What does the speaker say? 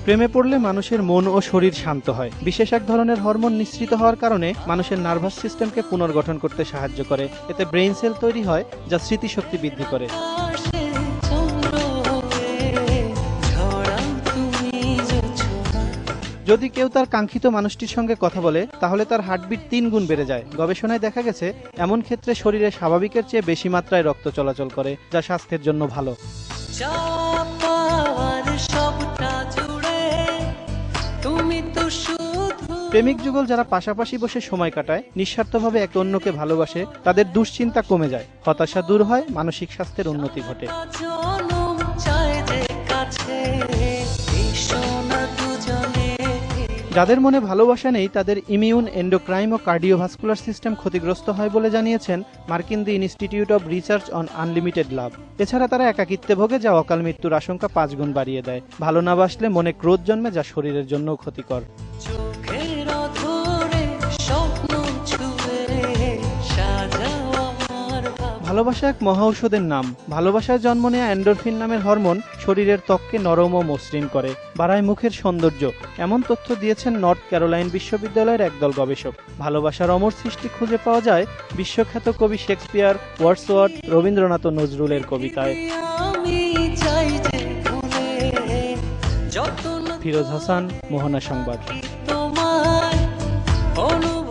প্রেমে পড়লে মানুষের মন ও শরীর শান্ত হয়। বিশেষ এক ধরনের হরমোন নিঃসৃত হওয়ার কারণে মানুষের নার্ভাস সিস্টেমকে পুনর্গঠন করতে সাহায্য করে। এতে ব্রেইন সেল তৈরি হয়, যা স্মৃতিশক্তি বৃদ্ধি করে। যদি কেউ তার কাঙ্ক্ষিত মানুষটির সঙ্গে কথা বলে, তাহলে তার হার্টবিট 3 গুণ বেড়ে যায়। গবেষণায় দেখা গেছে, এমন ক্ষেত্রে শরীরে স্বাভাবিকের চেয়ে বেশি মাত্রায় রক্ত চলাচল করে, যা স্বাস্থ্যের জন্য ভালো। প্রেমিক যুগল যারা পাশাপাশি বসে সময় কাটায়, নিঃস্বার্থভাবে একে অন্যকে ভালোবাসে, তাদের দুশ্চিন্তা কমে যায়, হতাশা দূর হয়, মানসিক স্বাস্থ্যের উন্নতি ঘটে। যাদের মনে ভালোবাসা নেই, তাদের ইমিউন, এন্ডোক্রাইন ও কার্ডিওভাস্কুলার সিস্টেম ক্ষতিগ্রস্ত হয় বলে জানিয়েছেন মার্কিন the Institute of Research on Unlimited Love. এছাড়া তারা একাকিত্বে ভোগে, যা অকাল মৃত্যুর আশঙ্কা 5 গুণ বাড়িয়ে দেয়। ভালো না বাসলে মনে ক্রোধ জন্মে, যা শরীরের জন্যও ক্ষতিকর। ভালোবাসা এক মহা ঔষধের নাম। ভালোবাসায় জন্ম নেয়া এন্ডোরফিন নামের হরমোন শরীরের ত্বককে নরম ও মসৃণ করে, বাড়ায় মুখের সৌন্দর্য। এমন তথ্য দিয়েছেন নর্থ ক্যারোলাইন বিশ্ববিদ্যালয়ের একদল গবেষক। ভালোবাসার অমর সৃষ্টি খুঁজে পাওয়া যায় বিশ্বখ্যাত কবি শেক্সপিয়ার, ওয়ার্ডসওয়ার্থ, রবীন্দ্রনাথ ও নজরুলের কবিতায়। ফিরোজ হাসান, মোহনা সংবাদ।